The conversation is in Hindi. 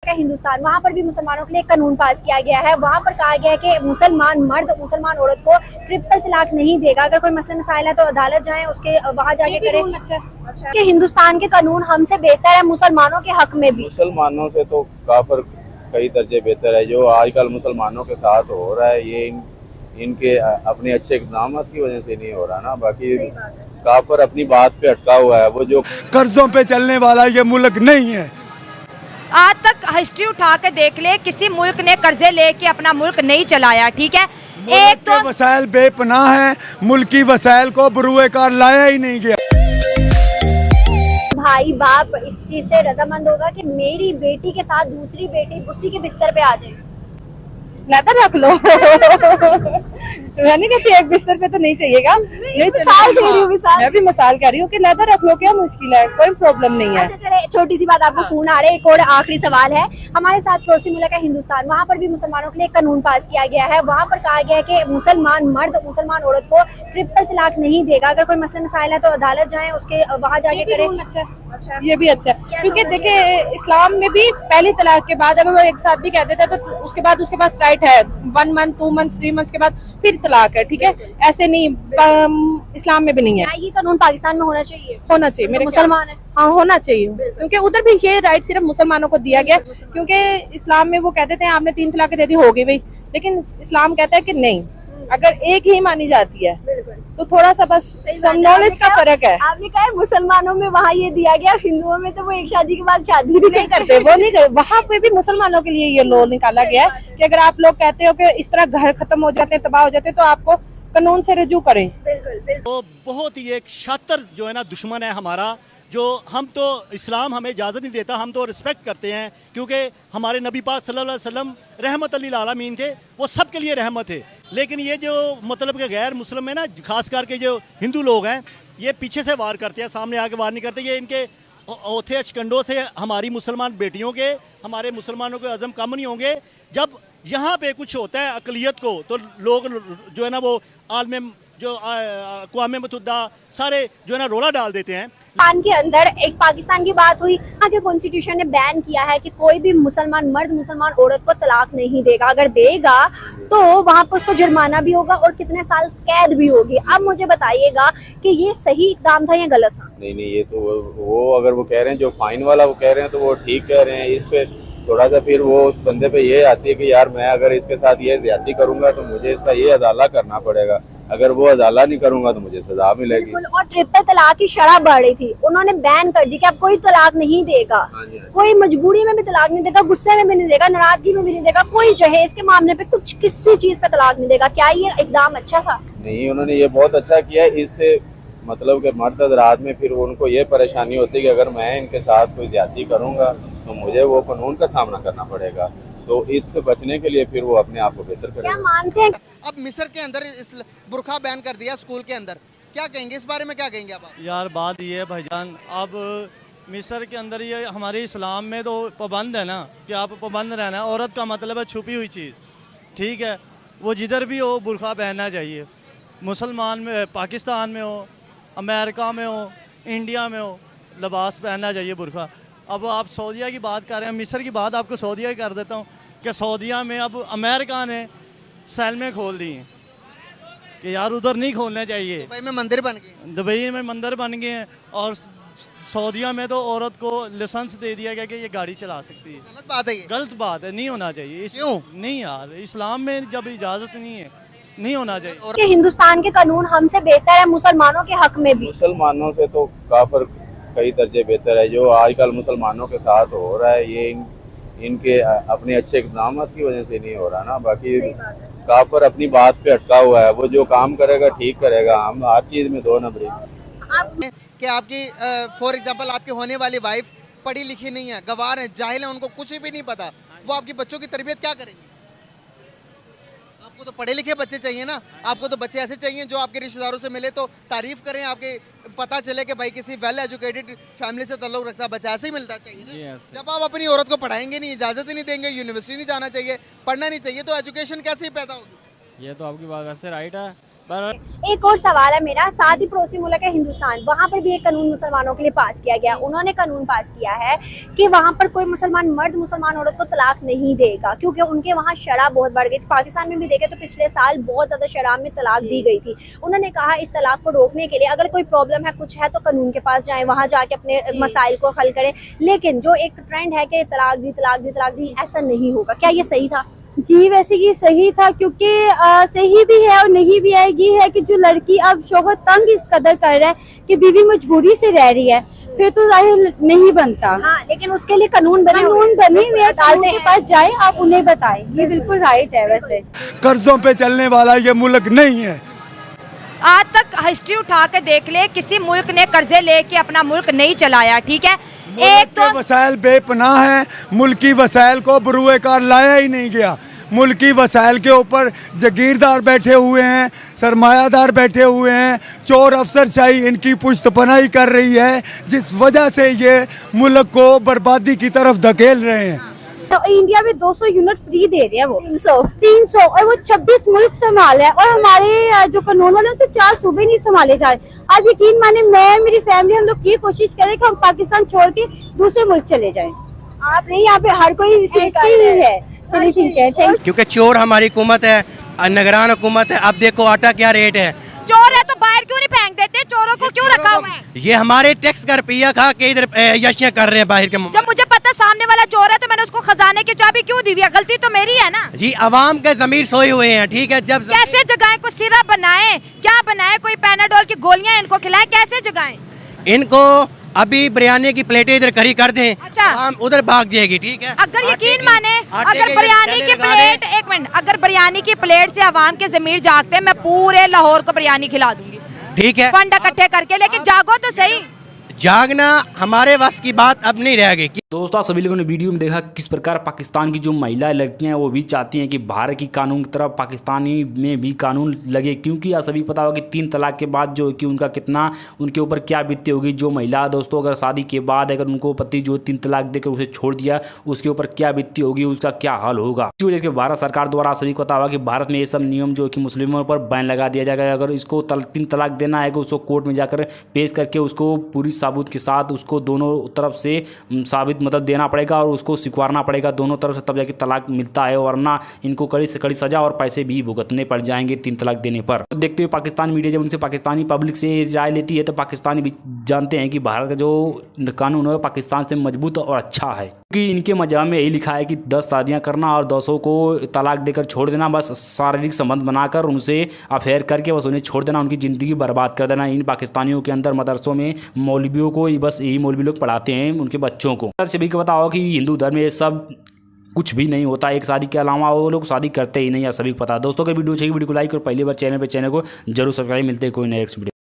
है हिंदुस्तान, वहाँ पर भी मुसलमानों के लिए कानून पास किया गया है। वहाँ पर कहा गया है कि मुसलमान मर्द मुसलमान औरत को ट्रिपल तलाक नहीं देगा। अगर कोई मसला मसाइल है तो अदालत जाए, उसके वहाँ जाके करें। अच्छा कि हिंदुस्तान के कानून हमसे बेहतर है मुसलमानों के हक में भी। मुसलमानों से तो काफिर कई दर्जे बेहतर है। जो आजकल मुसलमानों के साथ हो रहा है ये इनके अपने अच्छे इक़दाम की वजह से नहीं हो रहा ना। बाकी काफिर अपनी बात पे अटका हुआ है। वो जो कर्जों पे चलने वाला ये मुल्क नहीं है। आज तक हिस्ट्री उठा के देख ले, किसी मुल्क ने कर्जे लेके अपना मुल्क नहीं चलाया। ठीक है, एक तो वसाइल बेपनाह है, मुल्की वसाइल को बरूए कार लाया ही नहीं गया। भाई बाप इस चीज से रजामंद होगा कि मेरी बेटी के साथ दूसरी बेटी उसी के बिस्तर पे आ जाए। लैदर रख लो। मैं नहीं कहती एक बिस्तर पे तो नहीं चाहिएगा, नहीं मिसाल दे रही हूँ, मिसाल। मैं भी मिसाल कह रही हूँ कि लैदर रख लो, क्या मुश्किल है, कोई प्रॉब्लम नहीं है। अच्छा चले, छोटी सी बात, आपको फोन आ रहा है। एक और आखिरी सवाल है। हमारे साथ पड़ोसी मुल्क है हिंदुस्तान, वहाँ पर भी मुसलमानों के लिए कानून पास किया गया है। वहाँ पर कहा गया है कि मुसलमान मर्द मुसलमान औरत को ट्रिपल तलाक नहीं देगा। अगर कोई मसला मसाइल है तो अदालत जाए, उसके वहाँ जाके करें। अच्छा, ये भी अच्छा है, क्योंकि देखिए इस्लाम में भी पहली तलाक के बाद अगर वो एक साथ भी कह देता है तो उसके बाद उसके पास राइट है 1 मंथ 2 मंथ 3 मंथ के बाद फिर तलाक है। ठीक है, ऐसे नहीं इस्लाम में भी नहीं है। ये कानून पाकिस्तान में होना चाहिए, होना चाहिए मेरे मुसलमान है। हाँ, होना चाहिए, क्योंकि उधर भी ये राइट सिर्फ मुसलमानों को दिया गया। क्योंकि इस्लाम में वो कहते थे आपने 3 तलाक दे दी होगी भाई, लेकिन इस्लाम कहता है कि नहीं, अगर एक ही मानी जाती है तो थोड़ा सा बस नॉलेज का फर्क है। आपने कहा मुसलमानों में वहाँ ये दिया गया, हिंदुओं में तो वो एक शादी के बाद शादी भी नहीं करते, वो नहीं करते। वहाँ पे भी मुसलमानों के लिए ये लॉ निकाला गया है कि अगर आप लोग कहते हो कि इस तरह घर खत्म हो जाते हैं, तबाह हो जाते हैं, तो आपको कानून से रजू करें। तो बहुत ही एक शातिर जो है ना दुश्मन है हमारा, जो हम तो इस्लाम हमें इजाज़त नहीं देता, हम तो रिस्पेक्ट करते हैं क्योंकि हमारे नबी पाक सल्लल्लाहु अलैहि वसल्लम रहमत लिल आलमीन थे, वो सब के लिए रहमत थे। लेकिन ये जो मतलब के गैर मुस्लिम है ना, खास करके जो हिंदू लोग हैं, ये पीछे से वार करते हैं, सामने आके वार नहीं करते। ये इनके औथे अचकंडों से हमारी मुसलमान बेटियों के, हमारे मुसलमानों के अज़म कम नहीं होंगे। जब यहाँ पे कुछ होता है अक़लियत को, तो लोग जो है ना वो आलम जो अक़वाम मुत्तहिदा सारे जो है ना रोला डाल देते हैं। पाकिस्तान के अंदर एक पाकिस्तान की बात हुई, यहाँ के कॉन्स्टिट्यूशन ने बैन किया है कि कोई भी मुसलमान मर्द मुसलमान औरत को तलाक नहीं देगा। अगर देगा तो वहाँ पर उसको जुर्माना भी होगा और कितने साल कैद भी होगी। अब मुझे बताइएगा कि ये सही इक़दाम था या गलत था? नहीं, ये तो वो अगर वो कह रहे हैं जो फाइन वाला वो कह रहे हैं तो वो ठीक कह रहे हैं। इस पे थोड़ा सा फिर वो उस बंदे पे ये आती है कि यार मैं अगर इसके साथ ये ज्यादती करूंगा तो मुझे इसका ये अदाला करना पड़ेगा, अगर वो अदाला नहीं करूंगा तो मुझे सजा मिलेगी। और ट्रिपल तलाक की शरह बढ़ रही थी, उन्होंने बैन कर दी कि अब कोई तलाक नहीं देगा। कोई मजबूरी में भी तलाक नहीं देगा, गुस्से में भी नहीं देगा, नाराजगी में भी नहीं देगा, कोई जहेज के मामले पे कुछ किसी चीज पे तलाक नहीं देगा। क्या ये इक़दाम अच्छा था? नहीं, उन्होंने ये बहुत अच्छा किया। इससे मतलब कि मर्द हज़रात में फिर उनको ये परेशानी होती है कि अगर मैं इनके साथ कोई ज्यादती करूंगा तो मुझे वो कानून का सामना करना पड़ेगा। तो इससे बचने के लिए फिर वो अपने आप को बेहतर करेंगे। क्या मानते हैं? अब मिस्र के अंदर इस बुरखा बैन कर दिया स्कूल के अंदर, क्या कहेंगे इस बारे में, क्या कहेंगे आप? यार बात ये है भाईजान, अब मिस्र के अंदर ये हमारे इस्लाम में तो पाबंद है ना कि आप पाबंद रहना है। औरत का मतलब है छुपी हुई चीज़। ठीक है, वो जिधर भी हो बुरखा पहनना चाहिए। मुसलमान में, पाकिस्तान में हो, अमेरिका में हो, इंडिया में हो, लिबास पहनना चाहिए बुरखा। अब आप सऊदीया की बात कर रहे हैं, मिस्र की बात आपको सऊदीया की कर देता हूँ कि सऊदीया में अब अमेरिका ने सैलमें खोल दी हैं कि यार उधर नहीं खोलने चाहिए। दुबई में मंदिर बन गए, दुबई में मंदिर बन गए हैं, और सऊदीया में तो औरत को लाइसेंस दे दिया गया कि ये गाड़ी चला सकती है। गलत बात है ये। गलत बात है, नहीं होना चाहिए। क्यों? नहीं यार, इस्लाम में जब इजाज़त नहीं है, नहीं होना चाहिए। कि हिंदुस्तान के कानून हमसे बेहतर है मुसलमानों के हक में भी। मुसलमानों से तो काफिर कई दर्जे बेहतर है। जो आजकल मुसलमानों के साथ हो रहा है ये इनके अपने अच्छे इक़दाम की वजह से नहीं हो रहा ना। बाकी काफिर अपनी बात पे अटका हुआ है। वो जो काम करेगा ठीक करेगा। हम हर चीज में 2 नंबरी। कि आपकी फॉर एग्जांपल आपकी होने वाली वाइफ पढ़ी लिखी नहीं है, गवार है, जाहिल है, उनको कुछ भी नहीं पता, वो आपकी बच्चों की तरबियत क्या करेंगे? आपको तो पढ़े लिखे बच्चे चाहिए ना, आपको तो बच्चे ऐसे चाहिए जो आपके रिश्तेदारों से मिले तो तारीफ करें, आपके पता चले कि भाई किसी वेल एजुकेटेड फैमिली से ताल्लुक रखता बच्चा, ऐसे ही मिलता चाहिए ना। जब आप अपनी औरत को पढ़ाएंगे नहीं, इजाजत ही नहीं देंगे, यूनिवर्सिटी नहीं जाना चाहिए, पढ़ना नहीं चाहिए, तो एजुकेशन कैसे ही पैदा होगी? ये तो आपकी बात वैसे राइट है, एक और सवाल है मेरा, साथ ही पड़ोसी मुल्क है हिंदुस्तान, वहाँ पर भी एक कानून मुसलमानों के लिए पास किया गया। उन्होंने कानून पास किया है कि वहाँ पर कोई मुसलमान मर्द मुसलमान औरत को तलाक नहीं देगा, क्योंकि उनके वहाँ शराब बहुत बढ़ गई थी। पाकिस्तान में भी देखे तो पिछले साल बहुत ज़्यादा शराब में तलाक दी गई थी। उन्होंने कहा इस तलाक को रोकने के लिए अगर कोई प्रॉब्लम है, कुछ है, तो कानून के पास जाएँ, वहाँ जाके अपने मसाइल को हल करें। लेकिन जो एक ट्रेंड है कि तलाक दी, ऐसा नहीं होगा। क्या ये सही था? जी वैसे ये सही था, क्योंकि सही भी है और नहीं भी है। ये है कि जो लड़की अब शोहर तंग इस कदर कर रहा है कि बीवी मजबूरी से रह रही है, फिर तो जाहिर नहीं बनता। हाँ, लेकिन उसके लिए कानून बने हुए हैं, के पास जाए, आप उन्हें बताएं। ये बिल्कुल राइट है। वैसे कर्जों पे चलने वाला ये मुल्क नहीं है। आज तक हिस्ट्री उठा के देख ले, किसी मुल्क ने कर्जे लेके अपना मुल्क नहीं चलाया, ठीक है। एक तो वसाइल बेपनाह है, मुल्की वसाइल को बरूए कार लाया ही नहीं गया। मुल्की वसाइल के ऊपर जागीरदार बैठे हुए हैं, सरमायादार बैठे हुए हैं, चोर अफसरशाही इनकी पुश्तपनाही कर रही है, जिस वजह से ये मुल्क को बर्बादी की तरफ धकेल रहे हैं। तो इंडिया में 200 यूनिट फ्री दे रहे हैं, वो 300 और वो 26 मुल्क संभाले हैं, और हमारे जो कानून वाले उसे 4 सूबे नहीं संभाले जा रहे। आप यकीन माने, मैं मेरी फैमिली हम लोग ये कोशिश करें कि हम पाकिस्तान छोड़ के दूसरे मुल्क चले जाएं। आप नहीं, यहाँ पे हर कोई ऐसे ही है। चलिए ठीक है, थैंक यू। क्योंकि चोर हमारी हुकूमत है, निगरान हुकूमत है। अब देखो आटा क्या रेट है। चोर है तो बाहर क्यों नहीं फेंक देते? चोरों को क्यों रखा हुआ है? ये हमारे टैक्स का रुपया खा के इधर यशियां कर रहे हैं बाहर के। जब मुझे पता सामने वाला चोर है तो मैंने उसको खजाने की चाबी क्यों दी हुई है? गलती तो मेरी है ना जी। अवाम के जमीर सोए हुए हैं, ठीक है। जब कैसे जगाएं? कोई सिरप बनाए, क्या बनाए? कोई पैनाडोल की गोलियां इनको खिलाएं, कैसे जगाएं? इनको अभी बिरयानी की प्लेटें इधर खड़ी कर दें, अच्छा, हम उधर भाग जाएगी, ठीक है। अगर यकीन माने, अगर बिरयानी की प्लेट, एक मिनट, अगर बिरयानी की प्लेट से अवाम के जमीर जागते हैं, मैं पूरे लाहौर को बिरयानी खिला दूंगी, ठीक है। फंड इकट्ठे करके। लेकिन जागो तो सही। जागना हमारे वश की बात अब नहीं रह गई। दोस्तों, आप सभी लोगों ने वीडियो में देखा किस प्रकार पाकिस्तान की जो महिला लड़कियां हैं वो भी चाहती हैं कि भारत की कानून की तरह पाकिस्तानी में भी कानून लगे, क्योंकि आप सभी पता होगा कि 3 तलाक के बाद जो कि उनका कितना, उनके ऊपर क्या बीतती होगी। जो महिला दोस्तों अगर शादी के बाद अगर उनको पति जो 3 तलाक देकर उसे छोड़ दिया, उसके ऊपर क्या बीतती होगी, उसका क्या हाल होगा। इसी वजह से भारत सरकार द्वारा सभी को पता होगा कि भारत में ये सब नियम जो कि मुस्लिमों पर बैन लगा दिया जाएगा। अगर इसको 3 तलाक देना है, उसको कोर्ट में जाकर पेश करके उसको पूरी साबूत के साथ उसको दोनों तरफ से साबित मतलब देना पड़ेगा और उसको स्वीकारना पड़ेगा दोनों तरफ से, तब जाके तलाक मिलता है, वरना इनको कड़ी से कड़ी सजा और पैसे भी भुगतने पड़ जाएंगे 3 तलाक देने पर। तो देखते हुए पाकिस्तानी मीडिया जब उनसे पाकिस्तानी पब्लिक से राय लेती है, तो पाकिस्तानी भी जानते हैं कि भारत का जो कानून है पाकिस्तान से मजबूत और अच्छा है, क्योंकि इनके मजहब में यही लिखा है कि 10 शादियां करना और 200 को तलाक देकर छोड़ देना, बस शारीरिक संबंध बनाकर उनसे अफेयर करके बस उन्हें छोड़ देना, उनकी ज़िंदगी बर्बाद कर देना। इन पाकिस्तानियों के अंदर मदरसों में मौलवियों को बस यही मौलवी लोग पढ़ाते हैं उनके बच्चों को। सभी को बताओ कि हिंदू धर्म में ये सब कुछ भी नहीं होता, एक शादी के अलावा वो लोग शादी करते ही नहीं है, सभी को पता है। दोस्तों, का वीडियो चाहिए वीडियो को लाइक और पहली बार चैनल को जरूर सब्सक्राइब। मिलते हैं कोई नेक्स्ट वीडियो।